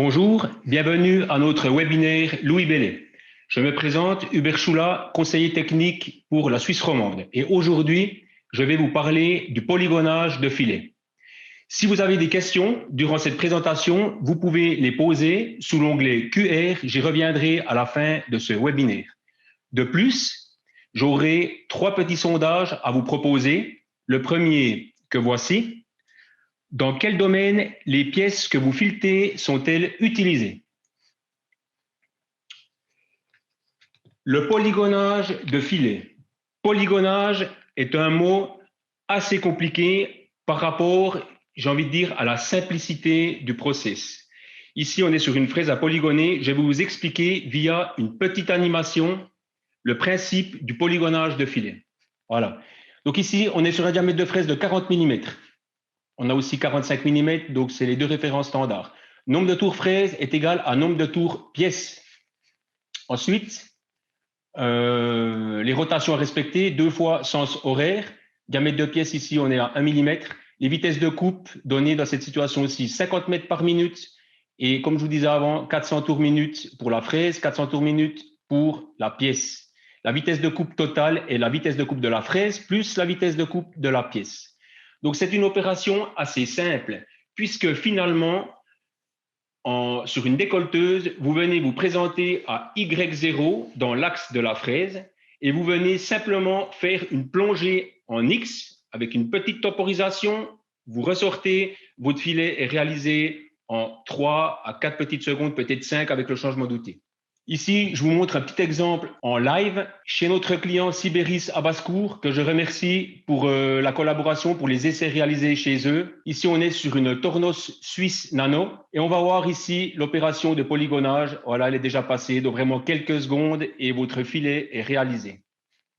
Bonjour, bienvenue à notre webinaire Louis Bellet. Je me présente, Hubert Choula, conseiller technique pour la Suisse romande. Et aujourd'hui, je vais vous parler du polygonage de filet. Si vous avez des questions durant cette présentation, vous pouvez les poser sous l'onglet QR. J'y reviendrai à la fin de ce webinaire. De plus, j'aurai 3 petits sondages à vous proposer. Le premier que voici. Dans quel domaine les pièces que vous filetez sont-elles utilisées? Le polygonage de filet. Polygonage est un mot assez compliqué par rapport, j'ai envie de dire, à la simplicité du process. Ici, on est sur une fraise à polygoner. Je vais vous expliquer via une petite animation le principe du polygonage de filet. Voilà. Donc ici, on est sur un diamètre de fraise de 40 mm. On a aussi 45 mm, donc c'est les deux références standards. Nombre de tours fraise est égal à nombre de tours pièce. Ensuite, les rotations à respecter, 2 fois sens horaire. Diamètre de pièce, ici, on est à 1 mm. Les vitesses de coupe données dans cette situation aussi, 50 mètres par minute. Et comme je vous disais avant, 400 tours minute pour la fraise, 400 tours minute pour la pièce. La vitesse de coupe totale est la vitesse de coupe de la fraise plus la vitesse de coupe de la pièce. Donc, c'est une opération assez simple, puisque finalement, sur une décolleteuse, vous venez vous présenter à Y0 dans l'axe de la fraise et vous venez simplement faire une plongée en X avec une petite temporisation. Vous ressortez, votre filet est réalisé en 3 à 4 petites secondes, peut-être 5 avec le changement d'outil. Ici, je vous montre un petit exemple en live chez notre client Sibéris à Basse-Cour, que je remercie pour la collaboration, pour les essais réalisés chez eux. Ici, on est sur une Tornos Suisse Nano et on va voir ici l'opération de polygonage. Voilà, elle est déjà passée, donc vraiment quelques secondes et votre filet est réalisé.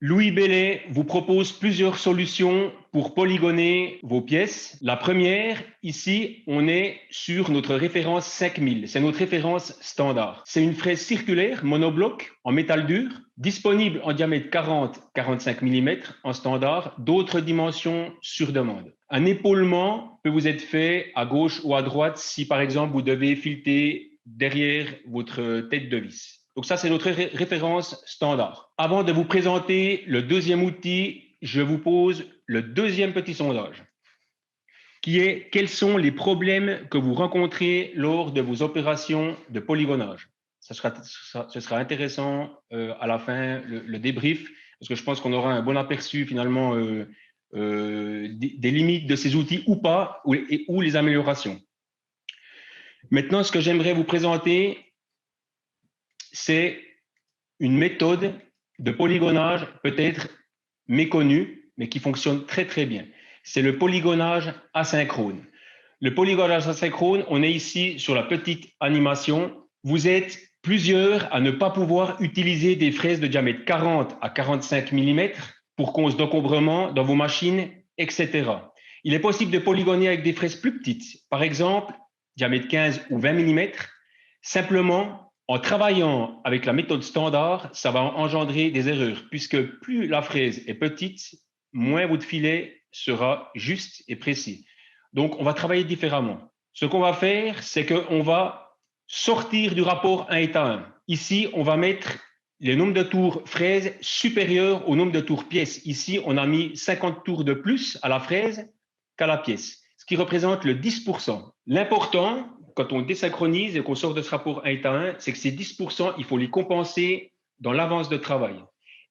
Louis Bellet vous propose plusieurs solutions pour polygoner vos pièces. La première, ici, on est sur notre référence 5000. C'est notre référence standard. C'est une fraise circulaire monobloc en métal dur, disponible en diamètre 40-45 mm en standard, d'autres dimensions sur demande. Un épaulement peut vous être fait à gauche ou à droite si, par exemple, vous devez fileter derrière votre tête de vis. Donc ça, c'est notre référence standard. Avant de vous présenter le deuxième outil, je vous pose le deuxième petit sondage, qui est quels sont les problèmes que vous rencontrez lors de vos opérations de polygonage. Ce sera intéressant à la fin, le débrief, parce que je pense qu'on aura un bon aperçu finalement des limites de ces outils ou pas, ou les améliorations. Maintenant, ce que j'aimerais vous présenter, c'est une méthode de polygonage peut-être méconnue, mais qui fonctionne très très bien. C'est le polygonage asynchrone. Le polygonage asynchrone, on est ici sur la petite animation. Vous êtes plusieurs à ne pas pouvoir utiliser des fraises de diamètre 40 à 45 mm pour cause d'encombrement dans vos machines, etc. Il est possible de polygoner avec des fraises plus petites, par exemple, diamètre 15 ou 20 mm, simplement en travaillant avec la méthode standard, ça va engendrer des erreurs, puisque plus la fraise est petite, moins votre filet sera juste et précis. Donc, on va travailler différemment. Ce qu'on va faire, c'est qu'on va sortir du rapport 1 est à 1. Ici, on va mettre les nombres de tours fraise supérieurs au nombre de tours pièce. Ici, on a mis 50 tours de plus à la fraise qu'à la pièce, ce qui représente le 10%. L'important, quand on désynchronise et qu'on sort de ce rapport 1 est à 1, c'est que ces 10%, il faut les compenser dans l'avance de travail.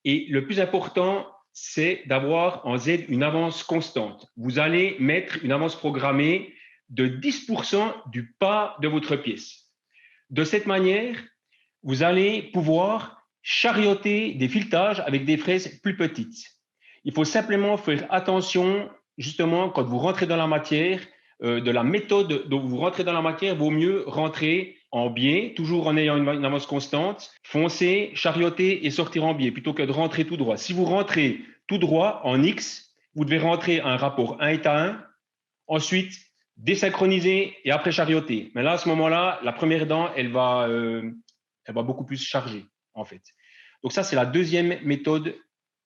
Et le plus important, c'est d'avoir en Z une avance constante. Vous allez mettre une avance programmée de 10% du pas de votre pièce. De cette manière, vous allez pouvoir charioter des filetages avec des fraises plus petites. Il faut simplement faire attention, justement, quand vous rentrez dans la matière, de la méthode dont vous rentrez dans la matière, vaut mieux rentrer en biais, toujours en ayant une avance constante, foncer, charioter et sortir en biais, plutôt que de rentrer tout droit. Si vous rentrez tout droit en X, vous devez rentrer à un rapport 1 est à 1, ensuite désynchroniser et après charioter. Mais là, à ce moment-là, la première dent, elle va beaucoup plus charger, en fait. Donc ça, c'est la deuxième méthode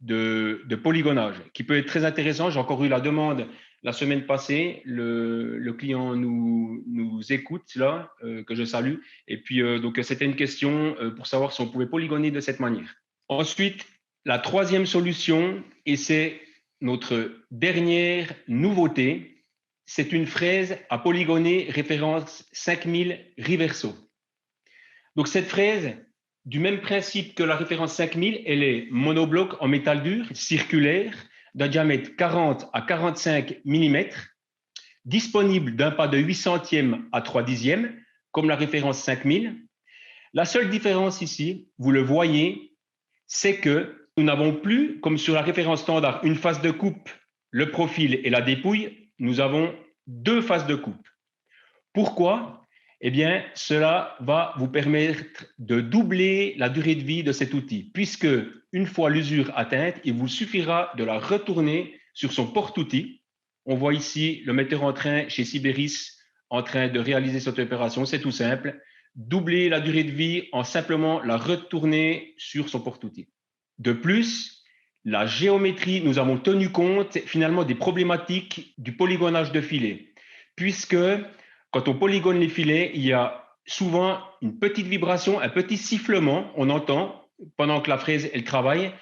de polygonage qui peut être très intéressant. J'ai encore eu la demande la semaine passée. Le client nous écoute là, que je salue. Et puis, donc, c'était une question pour savoir si on pouvait polygoner de cette manière. Ensuite, la troisième solution, et c'est notre dernière nouveauté, c'est une fraise à polygoner référence 5000 Riverso. Donc, cette fraise, du même principe que la référence 5000, elle est monobloc en métal dur, circulaire, d'un diamètre 40 à 45 mm, disponible d'un pas de 8 centièmes à 3 dixièmes, comme la référence 5000. La seule différence ici, vous le voyez, c'est que nous n'avons plus, comme sur la référence standard, une phase de coupe, le profil et la dépouille, nous avons deux phases de coupe. Pourquoi? Eh bien, cela va vous permettre de doubler la durée de vie de cet outil, puisque une fois l'usure atteinte, il vous suffira de la retourner sur son porte-outil. On voit ici le metteur en train chez Sibéris en train de réaliser cette opération. C'est tout simple. Doubler la durée de vie en simplement la retourner sur son porte-outil. De plus, la géométrie, nous avons tenu compte finalement des problématiques du polygonage de filets, puisque quand on polygone les filets, il y a souvent une petite vibration, un petit sifflement, on entend pendant que la fraise elle travaille.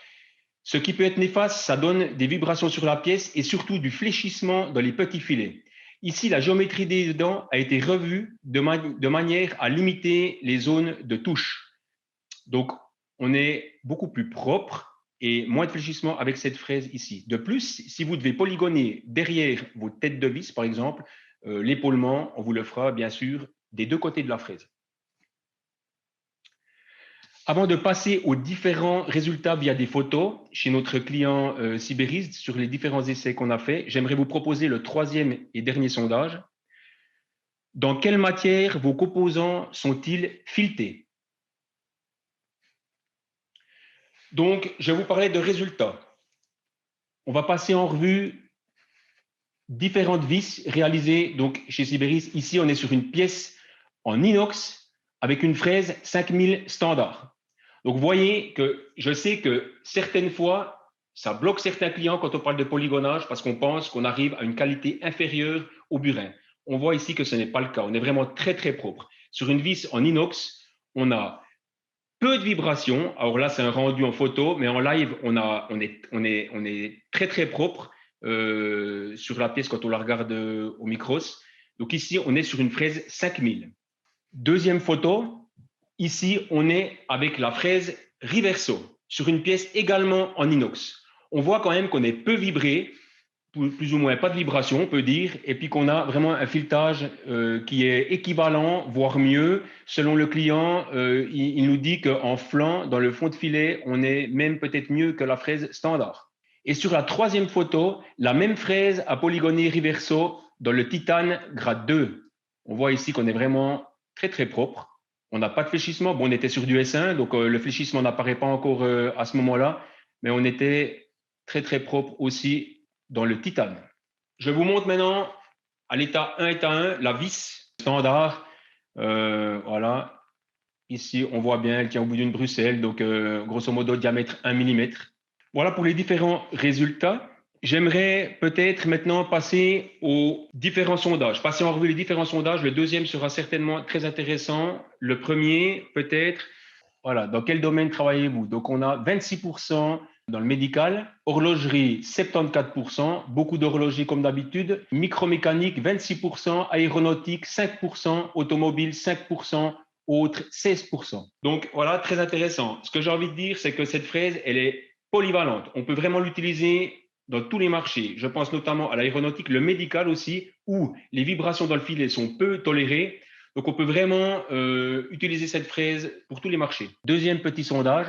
Ce qui peut être néfaste, ça donne des vibrations sur la pièce et surtout du fléchissement dans les petits filets. Ici, la géométrie des dents a été revue de manière à limiter les zones de touche. Donc, on est beaucoup plus propre et moins de fléchissement avec cette fraise ici. De plus, si vous devez polygoner derrière vos têtes de vis, par exemple, l'épaulement, on vous le fera bien sûr des deux côtés de la fraise. Avant de passer aux différents résultats via des photos chez notre client Sibéris sur les différents essais qu'on a faits, j'aimerais vous proposer le troisième et dernier sondage. Dans quelle matière vos composants sont-ils filetés? Donc, je vais vous parler de résultats. On va passer en revue différentes vis réalisées donc, chez Sibéris. Ici, on est sur une pièce en inox avec une fraise 5000 standard. Donc, vous voyez que je sais que certaines fois, ça bloque certains clients quand on parle de polygonage parce qu'on pense qu'on arrive à une qualité inférieure au burin. On voit ici que ce n'est pas le cas. On est vraiment très, très propre. Sur une vis en inox, on a peu de vibrations. Alors là, c'est un rendu en photo, mais en live, on est très, très propre sur la pièce quand on la regarde au micros. Donc ici, on est sur une fraise 5000. Deuxième photo, ici, on est avec la fraise Riverso sur une pièce également en inox. On voit quand même qu'on est peu vibré, plus ou moins pas de vibration, on peut dire, et puis qu'on a vraiment un filetage qui est équivalent, voire mieux. Selon le client, il nous dit qu'en flanc, dans le fond de filet, on est même peut-être mieux que la fraise standard. Et sur la troisième photo, la même fraise à polygoner Riverso dans le titane grade 2. On voit ici qu'on est vraiment très, très propre. On n'a pas de fléchissement. Bon, on était sur du S1, donc le fléchissement n'apparaît pas encore à ce moment-là, mais on était très, très propre aussi dans le titane. Je vous montre maintenant à l'état 1, état 1, la vis standard. Voilà. Ici, on voit bien, elle tient au bout d'une Bruxelles, donc grosso modo diamètre 1 mm. Voilà pour les différents résultats. J'aimerais peut-être maintenant passer aux différents sondages. Passer en revue les différents sondages. Le deuxième sera certainement très intéressant. Le premier, peut-être, voilà, dans quel domaine travaillez-vous? Donc, on a 26% dans le médical, horlogerie 74%, beaucoup d'horlogerie comme d'habitude, micromécanique 26%, aéronautique 5%, automobile 5%, autres 16%. Donc voilà, très intéressant. Ce que j'ai envie de dire, c'est que cette fraise, elle est polyvalente. On peut vraiment l'utiliser dans tous les marchés. Je pense notamment à l'aéronautique, le médical aussi, où les vibrations dans le filet sont peu tolérées. Donc, on peut vraiment utiliser cette fraise pour tous les marchés. Deuxième petit sondage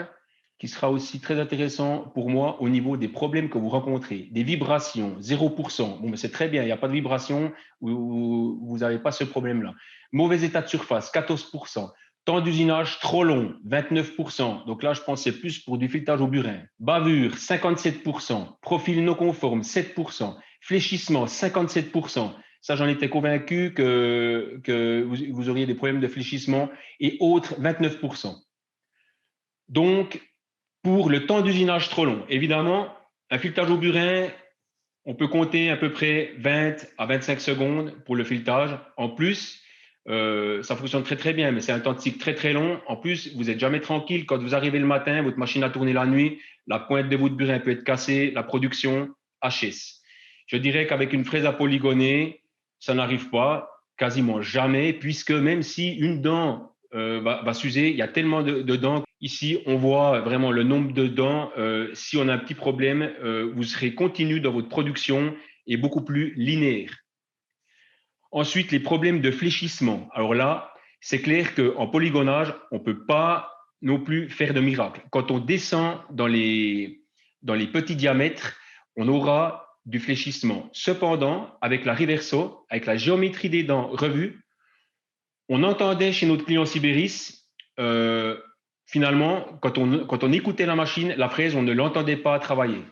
qui sera aussi très intéressant pour moi au niveau des problèmes que vous rencontrez. Des vibrations, 0%. Bon, mais c'est très bien, il n'y a pas de vibration où vous n'avez pas ce problème-là. Mauvais état de surface, 14%. Temps d'usinage trop long, 29%. Donc là, je pense que c'est plus pour du filetage au burin. Bavure, 57%. Profil non conforme, 7%. Fléchissement, 57%. Ça, j'en étais convaincu que vous auriez des problèmes de fléchissement et autres, 29%. Donc, pour le temps d'usinage trop long. Évidemment, un filetage au burin, on peut compter à peu près 20 à 25 secondes pour le filetage. En plus, ça fonctionne très très bien, mais c'est un temps de cycle très très long. En plus, vous n'êtes jamais tranquille. Quand vous arrivez le matin, votre machine a tourné la nuit, la pointe de votre burin peut être cassée, la production HS. Je dirais qu'avec une fraise à polygoner, ça n'arrive pas quasiment jamais, puisque même si une dent va s'user, il y a tellement de dents. Ici, on voit vraiment le nombre de dents. Si on a un petit problème, vous serez continu dans votre production et beaucoup plus linéaire. Ensuite, les problèmes de fléchissement. Alors là, c'est clair qu'en polygonage, on ne peut pas non plus faire de miracle. Quand on descend dans les petits diamètres, on aura du fléchissement. Cependant, avec la Reverso, avec la géométrie des dents revue, on entendait chez notre client Sibéris, finalement, quand on écoutait la machine, la fraise, on ne l'entendait pas travailler.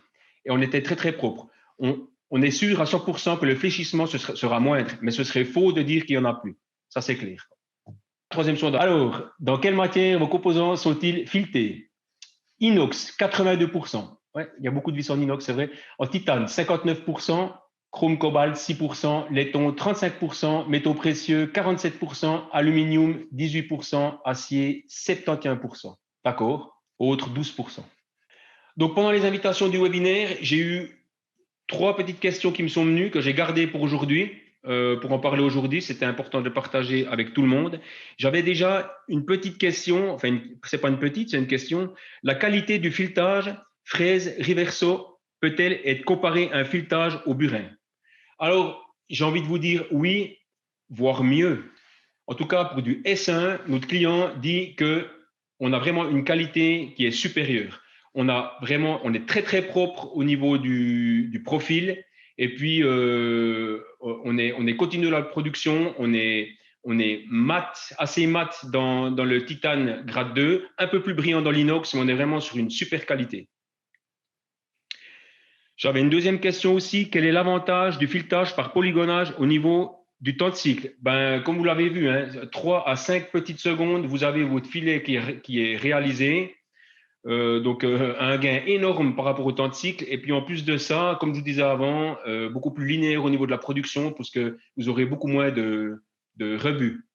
Et on était très, très propre. On est sûr à 100% que le fléchissement sera moindre, mais ce serait faux de dire qu'il n'y en a plus. Ça, c'est clair. Troisième sondage. Alors, dans quelle matière vos composants sont-ils filetés? Inox, 82%. Ouais, il y a beaucoup de vis en inox, c'est vrai. En titane, 59%. Chrome cobalt, 6%. Laiton, 35%. Métaux précieux, 47%. Aluminium, 18%. Acier, 71%. D'accord. Autres, 12%. Donc, pendant les invitations du webinaire, j'ai eu 3 petites questions qui me sont venues, que j'ai gardées pour aujourd'hui, pour en parler aujourd'hui. C'était important de partager avec tout le monde. J'avais déjà une petite question, enfin, c'est pas une petite, c'est une question. La qualité du filetage fraise Reverso peut-elle être comparée à un filetage au burin? Alors, j'ai envie de vous dire oui, voire mieux. En tout cas, pour du S1, notre client dit qu'on a vraiment une qualité qui est supérieure. On est très très propre au niveau du profil, et puis on est continu dans la production, on est mat, assez mat dans le titane grade 2, un peu plus brillant dans l'inox, mais on est vraiment sur une super qualité. J'avais une deuxième question aussi. Quel est l'avantage du filetage par polygonage au niveau du temps de cycle? Comme vous l'avez vu, 3 à 5 petites secondes, vous avez votre filet qui est réalisé. Donc, un gain énorme par rapport au temps de cycle. Et puis, en plus de ça, comme je vous disais avant, beaucoup plus linéaire au niveau de la production, puisque vous aurez beaucoup moins de rebut.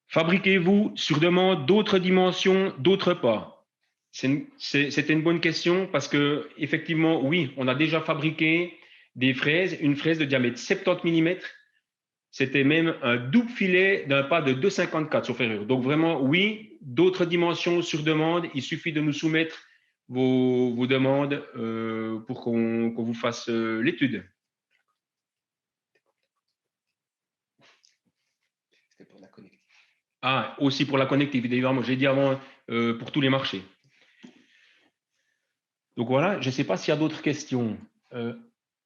Fabriquez-vous sur demande d'autres dimensions, d'autres pas? C'était une bonne question parce que, effectivement, oui, on a déjà fabriqué des fraises, une fraise de diamètre 70 mm. C'était même un double filet d'un pas de 2,54 sur ferrure. Donc, vraiment, oui, d'autres dimensions sur demande. Il suffit de nous soumettre vos demandes pour qu'on vous fasse l'étude. C'était pour la connectique. Ah, aussi pour la connectique, évidemment. J'ai dit avant pour tous les marchés. Donc voilà, je ne sais pas s'il y a d'autres questions. Il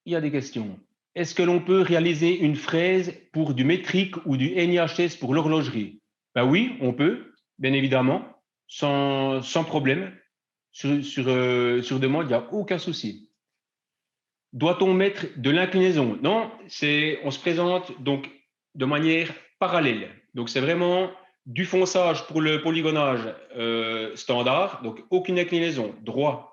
y a des questions. Est-ce que l'on peut réaliser une fraise pour du métrique ou du NIHS pour l'horlogerie? Ben oui, on peut, bien évidemment, sans problème. Sur demande, il n'y a aucun souci. Doit-on mettre de l'inclinaison? Non, on se présente donc de manière parallèle. Donc c'est vraiment du fonçage pour le polygonage standard, donc aucune inclinaison, droit.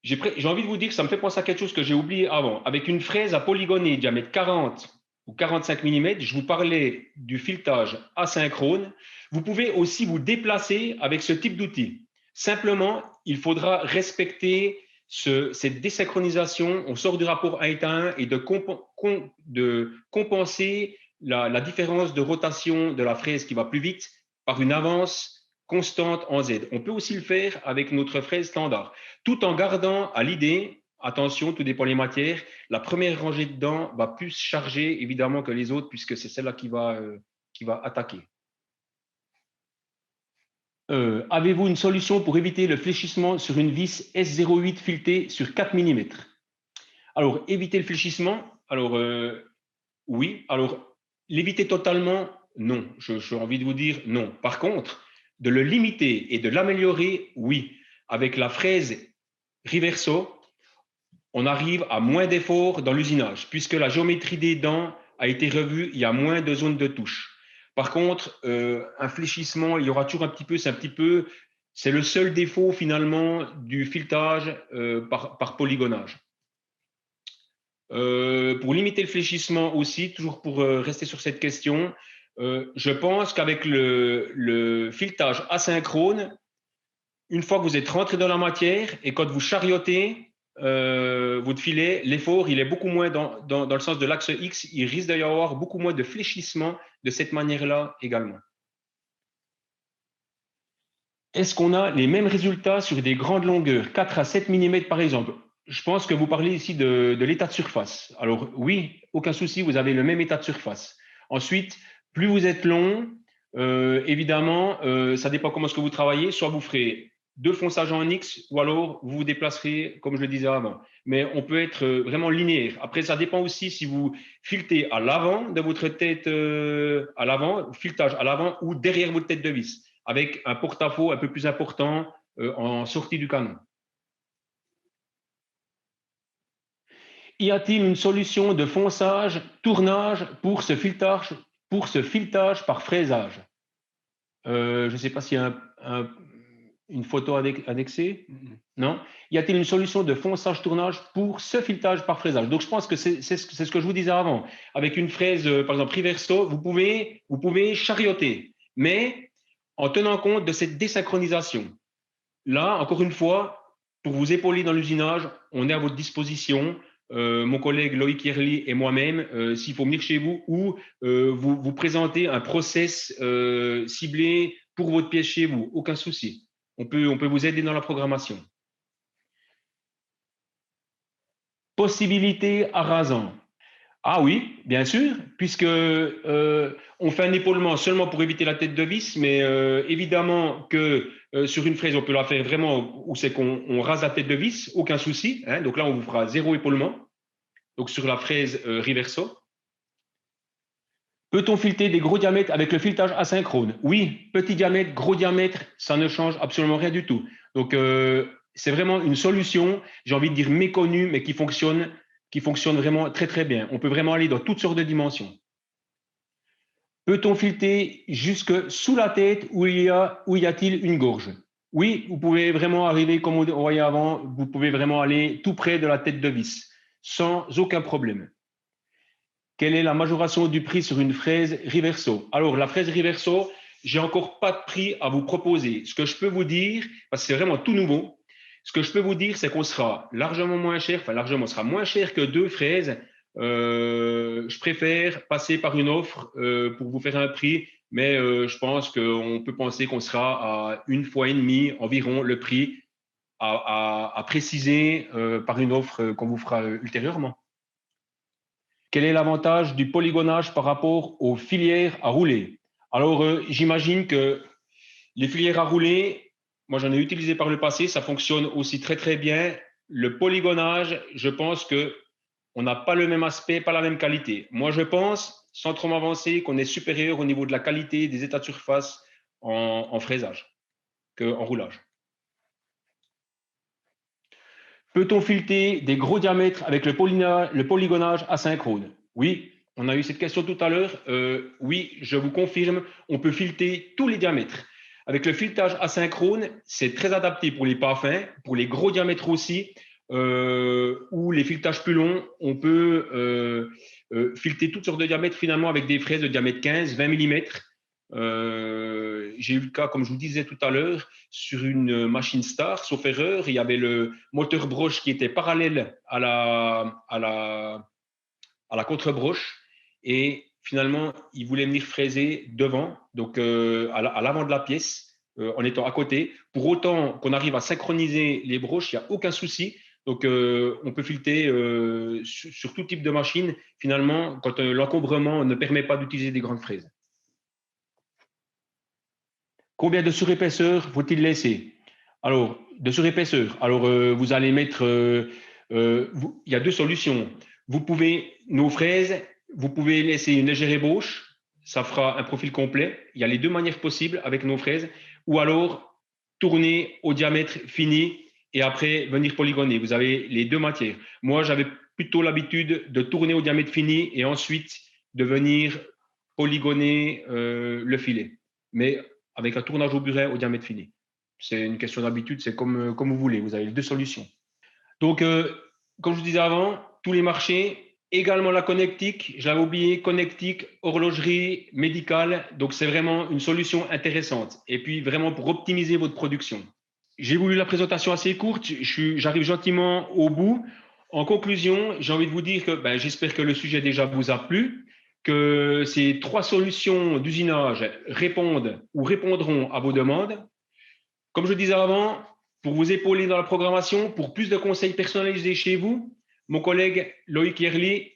J'ai envie de vous dire que ça me fait penser à quelque chose que j'ai oublié avant. Avec une fraise à polygoner diamètre 40 ou 45 mm, je vous parlais du filetage asynchrone. Vous pouvez aussi vous déplacer avec ce type d'outil. Simplement, il faudra respecter cette désynchronisation. On sort du rapport 1:1 et de compenser la différence de rotation de la fraise qui va plus vite par une avance constante en Z. On peut aussi le faire avec notre fraise standard, tout en gardant à l'idée, attention, tout dépend des matières, la première rangée de dents va plus charger évidemment que les autres, puisque c'est celle-là qui va attaquer. Avez-vous une solution pour éviter le fléchissement sur une vis S08 filetée sur 4 mm? Alors, éviter le fléchissement, alors oui. Alors, l'éviter totalement, non. J'ai envie de vous dire non. Par contre, de le limiter et de l'améliorer, oui. Avec la fraise Reverso, on arrive à moins d'efforts dans l'usinage, puisque la géométrie des dents a été revue, il y a moins de zones de touche. Par contre, un fléchissement, il y aura toujours un petit peu, C'est le seul défaut finalement du filetage par polygonage. Pour limiter le fléchissement aussi, toujours pour rester sur cette question, je pense qu'avec le filetage asynchrone, une fois que vous êtes rentré dans la matière et quand vous chariotez votre filet, l'effort il est beaucoup moins dans le sens de l'axe X, il risque d'y avoir beaucoup moins de fléchissement de cette manière-là également. Est-ce qu'on a les mêmes résultats sur des grandes longueurs, 4 à 7 mm par exemple? Je pense que vous parlez ici de l'état de surface. Alors oui, aucun souci, vous avez le même état de surface. Ensuite, plus vous êtes long, évidemment, ça dépend comment est-ce que vous travaillez. Soit vous ferez deux fonçages en X, ou alors vous vous déplacerez comme je le disais avant. Mais on peut être vraiment linéaire. Après, ça dépend aussi si vous filetez à l'avant de votre tête, à l'avant, filetage à l'avant ou derrière votre tête de vis, avec un porte-à-faux un peu plus important en sortie du canon. Y a-t-il une solution de fonçage, tournage pour ce filetage par fraisage? Je ne sais pas s'il y a une photo annexée. Non. Y a-t-il une solution de fonçage, tournage pour ce filetage par fraisage? Donc, je pense que c'est ce que je vous disais avant. Avec une fraise, par exemple, Riverso, vous pouvez charioter, mais en tenant compte de cette désynchronisation. Là, encore une fois, pour vous épauler dans l'usinage, on est à votre disposition. Mon collègue Loïc Yerli et moi-même, s'il faut venir chez vous ou vous présenter un process ciblé pour votre pièce chez vous, aucun souci. On peut vous aider dans la programmation. Possibilité à rasant. Ah oui, bien sûr, puisque on fait un épaulement seulement pour éviter la tête de vis, mais évidemment que sur une fraise, on peut la faire vraiment où c'est qu'on rase la tête de vis, aucun souci. Hein, donc là, on vous fera zéro épaulement. Donc sur la fraise Riverso. Peut-on fileter des gros diamètres avec le filetage asynchrone? Oui, petit diamètre, gros diamètre, ça ne change absolument rien du tout. Donc c'est vraiment une solution, j'ai envie de dire méconnue, mais qui fonctionne vraiment très très bien. On peut vraiment aller dans toutes sortes de dimensions. Peut-on fileter jusque sous la tête où y a-t-il une gorge? Oui, vous pouvez vraiment arriver, comme on voyait avant, vous pouvez vraiment aller tout près de la tête de vis, sans aucun problème. Quelle est la majoration du prix sur une fraise Riverso? Alors, la fraise Riverso, j'ai encore pas de prix à vous proposer. Ce que je peux vous dire, parce que c'est vraiment tout nouveau, ce que je peux vous dire, c'est qu'on sera largement moins cher, enfin largement, on sera moins cher que deux fraises. Je préfère passer par une offre pour vous faire un prix, mais je pense qu'on peut penser qu'on sera à une fois et demie environ le prix à préciser par une offre qu'on vous fera ultérieurement. Quel est l'avantage du polygonage par rapport aux filières à rouler? Alors, j'imagine que les filières à rouler, moi j'en ai utilisé par le passé, ça fonctionne aussi très très bien. Le polygonage, je pense que on n'a pas le même aspect, pas la même qualité. Moi, je pense, sans trop m'avancer, qu'on est supérieur au niveau de la qualité des états de surface en fraisage qu'en roulage. Peut-on fileter des gros diamètres avec le polygonage asynchrone? Oui, on a eu cette question tout à l'heure. Oui, je vous confirme, on peut fileter tous les diamètres. Avec le filetage asynchrone, c'est très adapté pour les pas fins, pour les gros diamètres aussi, ou les filetages plus longs, on peut fileter toutes sortes de diamètres finalement avec des fraises de diamètre 15, 20 mm. J'ai eu le cas, comme je vous disais tout à l'heure, sur une machine Star, sauf erreur, il y avait le moteur broche qui était parallèle à la contre-broche et finalement, il voulait venir fraiser devant, donc à l'avant de la pièce, en étant à côté. Pour autant qu'on arrive à synchroniser les broches, il n'y a aucun souci. Donc, on peut fileter sur tout type de machine, finalement, quand l'encombrement ne permet pas d'utiliser des grandes fraises. Combien de surépaisseur faut-il laisser? Alors, de surépaisseur, alors vous allez mettre, il y a deux solutions. Vous pouvez, nos fraises, vous pouvez laisser une légère ébauche, ça fera un profil complet. Il y a les deux manières possibles avec nos fraises, ou alors tourner au diamètre fini et après venir polygoner. Vous avez les deux matières. Moi, j'avais plutôt l'habitude de tourner au diamètre fini et ensuite de venir polygoner le filet. Mais avec un tournage au burin au diamètre fini. c'est une question d'habitude, c'est comme vous voulez, vous avez les deux solutions. Donc, comme je vous disais avant, tous les marchés, également la connectique, je l'avais oublié, connectique, horlogerie, médicale, donc c'est vraiment une solution intéressante. Et puis vraiment pour optimiser votre production. J'ai voulu la présentation assez courte, j'arrive gentiment au bout. En conclusion, j'ai envie de vous dire que j'espère que le sujet déjà vous a plu, que ces trois solutions d'usinage répondent ou répondront à vos demandes. Comme je disais avant, pour vous épauler dans la programmation, pour plus de conseils personnalisés chez vous, mon collègue Loïc Yerli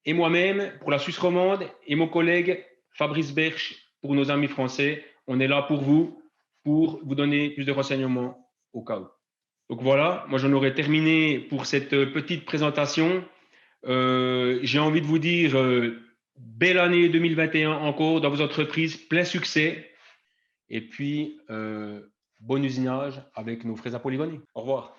et moi-même pour la Suisse romande et mon collègue Fabrice Berche pour nos amis français, on est là pour vous donner plus de renseignements au cas où. Donc voilà, moi j'en aurais terminé pour cette petite présentation. J'ai envie de vous dire belle année 2021 encore dans vos entreprises, plein succès et puis bon usinage avec nos fraises à polygoner. Au revoir.